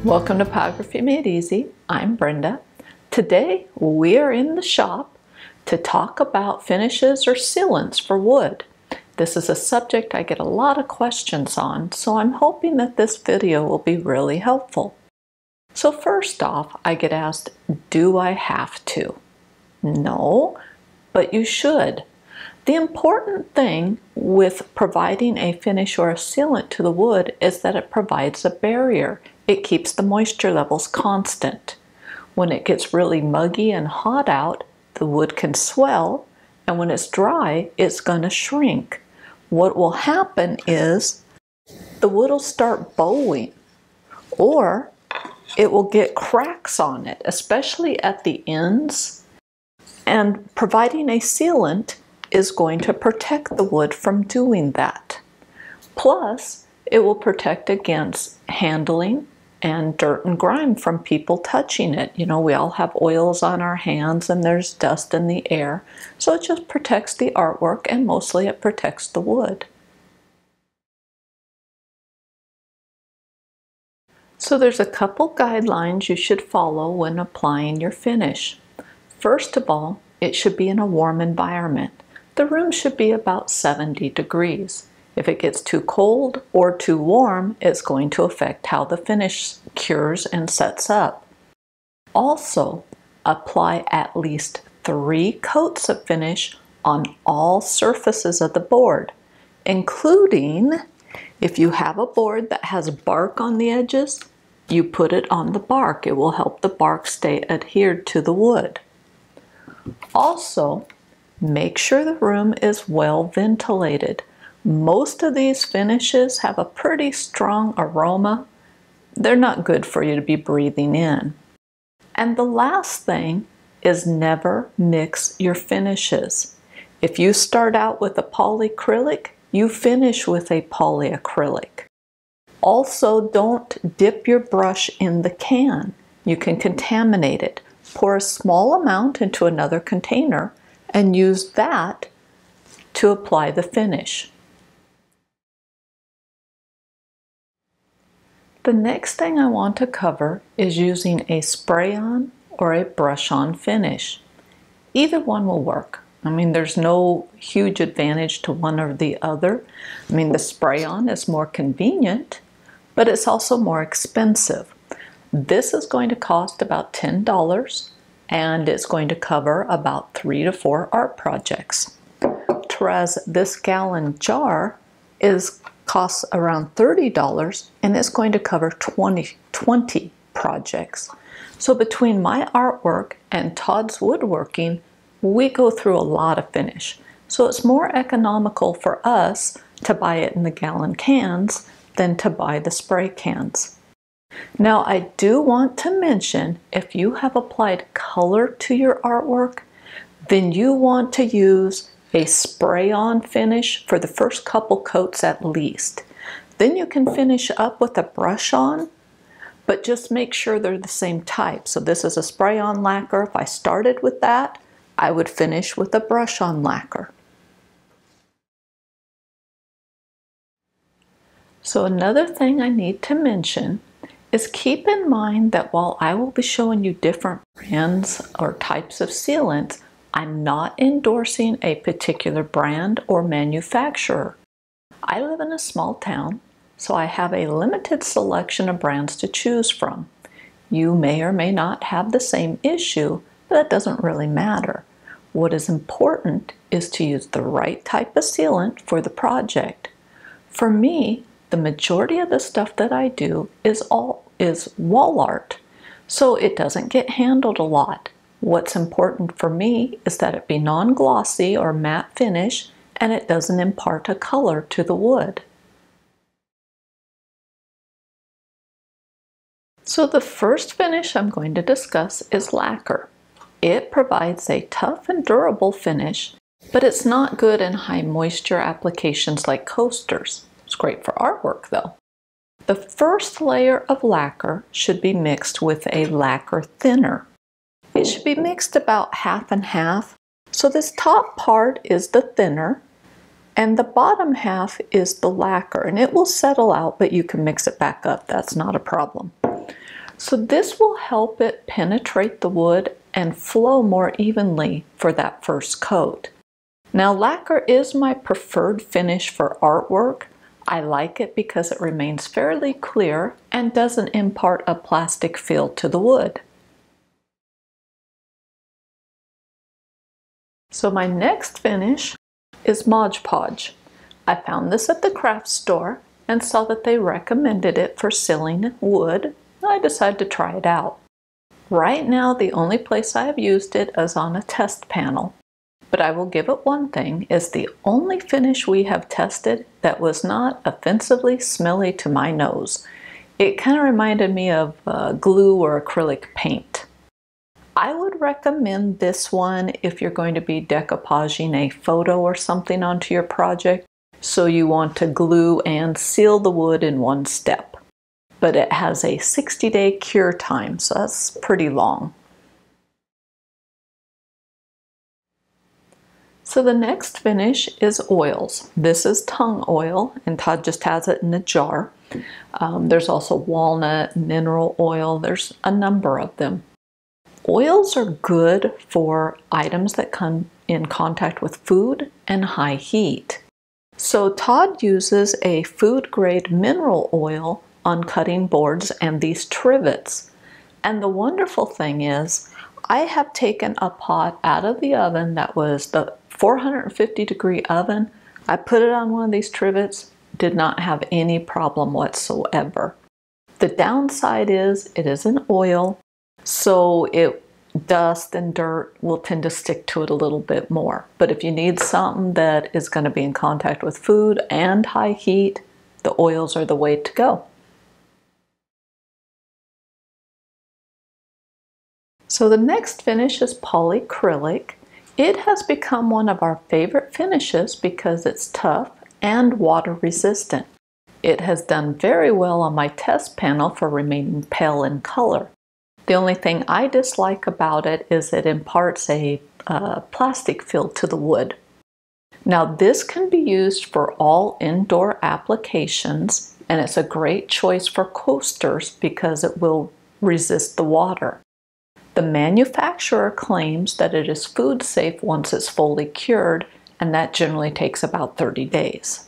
Welcome to Pyrography Made Easy. I'm Brenda. Today we are in the shop to talk about finishes or sealants for wood. This is a subject I get a lot of questions on, so I'm hoping that this video will be really helpful. So first off, I get asked, do I have to? No, but you should. The important thing with providing a finish or a sealant to the wood is that it provides a barrier. It keeps the moisture levels constant. When it gets really muggy and hot out, the wood can swell, and when it's dry, it's going to shrink. What will happen is the wood will start bowing, or it will get cracks on it, especially at the ends. And providing a sealant is going to protect the wood from doing that. Plus, it will protect against handling and dirt and grime from people touching it. You know, we all have oils on our hands and there's dust in the air. So it just protects the artwork and mostly it protects the wood. So there's a couple guidelines you should follow when applying your finish. First of all, it should be in a warm environment. The room should be about 70 degrees. If it gets too cold or too warm, it's going to affect how the finish cures and sets up. Also, apply at least 3 coats of finish on all surfaces of the board, including if you have a board that has bark on the edges, you put it on the bark. It will help the bark stay adhered to the wood. Also, make sure the room is well ventilated. Most of these finishes have a pretty strong aroma. They're not good for you to be breathing in. And the last thing is never mix your finishes. If you start out with a polycrylic, you finish with a polyacrylic. Also, don't dip your brush in the can. You can contaminate it. Pour a small amount into another container and use that to apply the finish. The next thing I want to cover is using a Sprayon or a Brushon finish. Either one will work. I mean, there's no huge advantage to one or the other. I mean, the Sprayon is more convenient, but it's also more expensive. This is going to cost about $10 and it's going to cover about 3 to 4 art projects. Whereas this gallon jar costs around $30 and it's going to cover 20 projects. So between my artwork and Todd's woodworking, we go through a lot of finish. So it's more economical for us to buy it in the gallon cans than to buy the spray cans. Now I do want to mention, if you have applied color to your artwork, then you want to use a spray-on finish for the first couple coats at least. Then you can finish up with a brush-on, but just make sure they're the same type. So this is a spray-on lacquer. If I started with that, I would finish with a brush-on lacquer. So another thing I need to mention is keep in mind that while I will be showing you different brands or types of sealants, I'm not endorsing a particular brand or manufacturer. I live in a small town, so I have a limited selection of brands to choose from. You may or may not have the same issue, but that doesn't really matter. What is important is to use the right type of sealant for the project. For me, the majority of the stuff that I do is wall art, so it doesn't get handled a lot. What's important for me is that it be non-glossy or matte finish and it doesn't impart a color to the wood. So the first finish I'm going to discuss is lacquer. It provides a tough and durable finish, but it's not good in high moisture applications like coasters. It's great for artwork though. The first layer of lacquer should be mixed with a lacquer thinner. It should be mixed about half and half. So this top part is the thinner and the bottom half is the lacquer, and it will settle out, but you can mix it back up. That's not a problem. So this will help it penetrate the wood and flow more evenly for that first coat. Now, lacquer is my preferred finish for artwork. I like it because it remains fairly clear and doesn't impart a plastic feel to the wood. So my next finish is Mod Podge. I found this at the craft store and saw that they recommended it for sealing wood. I decided to try it out. Right now, the only place I have used it is on a test panel. But I will give it one thing, is the only finish we have tested that was not offensively smelly to my nose. It kind of reminded me of glue or acrylic paint. I would recommend this one if you're going to be decoupaging a photo or something onto your project, so you want to glue and seal the wood in one step. But it has a 60-day cure time, so that's pretty long. So the next finish is oils. This is tung oil, and Todd just has it in a jar. There's also walnut, mineral oil. There's a number of them. Oils are good for items that come in contact with food and high heat. So Todd uses a food-grade mineral oil on cutting boards and these trivets. And the wonderful thing is, I have taken a pot out of the oven that was the 450-degree oven. I put it on one of these trivets, did not have any problem whatsoever. The downside is it is an oil, so dust and dirt will tend to stick to it a little bit more. But if you need something that is going to be in contact with food and high heat, the oils are the way to go. So the next finish is Polycrylic. It has become one of our favorite finishes because it's tough and water resistant. It has done very well on my test panel for remaining pale in color. The only thing I dislike about it is it imparts a plastic feel to the wood. Now this can be used for all indoor applications, and it's a great choice for coasters because it will resist the water. The manufacturer claims that it is food safe once it's fully cured, and that generally takes about 30 days.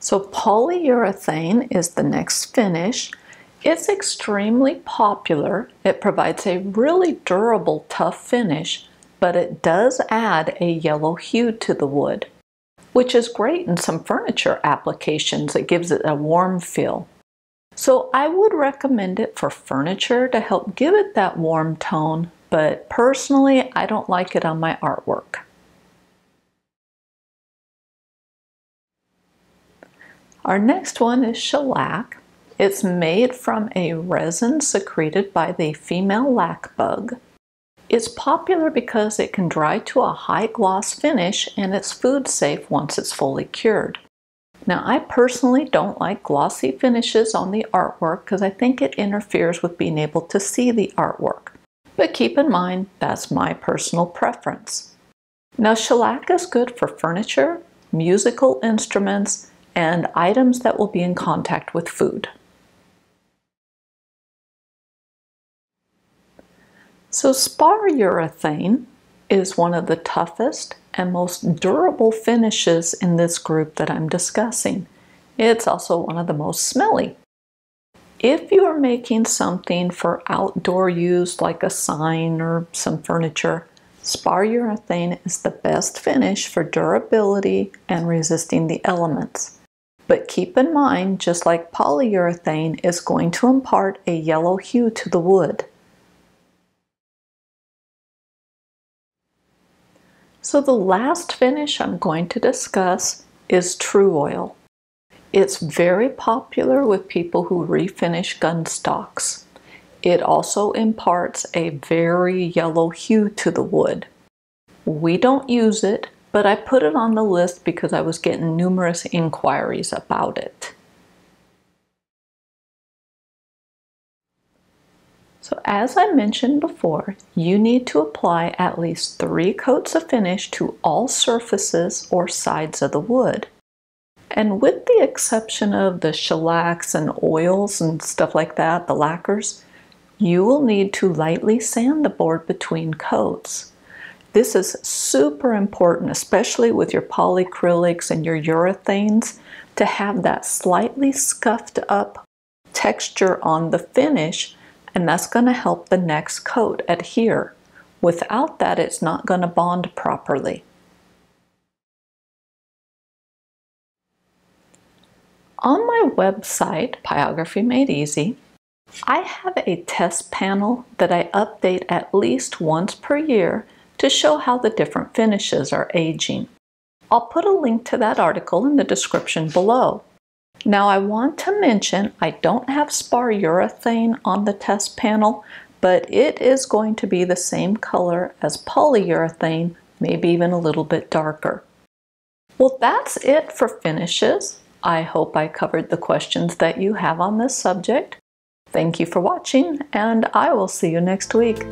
So polyurethane is the next finish. It's extremely popular. It provides a really durable, tough finish, but it does add a yellow hue to the wood, which is great in some furniture applications. It gives it a warm feel. So I would recommend it for furniture to help give it that warm tone, but personally, I don't like it on my artwork. Our next one is shellac. It's made from a resin secreted by the female lac bug. It's popular because it can dry to a high gloss finish and it's food safe once it's fully cured. Now, I personally don't like glossy finishes on the artwork because I think it interferes with being able to see the artwork. But keep in mind, that's my personal preference. Now, shellac is good for furniture, musical instruments, and items that will be in contact with food. So Spar Urethane is one of the toughest and most durable finishes in this group that I'm discussing. It's also one of the most smelly. If you are making something for outdoor use like a sign or some furniture, Spar Urethane is the best finish for durability and resisting the elements. But keep in mind, just like polyurethane is going to impart a yellow hue to the wood. So the last finish I'm going to discuss is Trui-Oil. It's very popular with people who refinish gun stocks. It also imparts a very yellow hue to the wood. We don't use it, but I put it on the list because I was getting numerous inquiries about it. So as I mentioned before, you need to apply at least 3 coats of finish to all surfaces or sides of the wood. And with the exception of the shellacs and oils and stuff like that, the lacquers, you will need to lightly sand the board between coats. This is super important, especially with your polycrylics and your urethanes, to have that slightly scuffed up texture on the finish, and that's going to help the next coat adhere. Without that, it's not going to bond properly. On my website, Pyrography Made Easy, I have a test panel that I update at least once per year to show how the different finishes are aging. I'll put a link to that article in the description below. Now I want to mention I don't have Spar Urethane on the test panel, but it is going to be the same color as polyurethane, maybe even a little bit darker. Well, that's it for finishes. I hope I covered the questions that you have on this subject. Thank you for watching, and I will see you next week.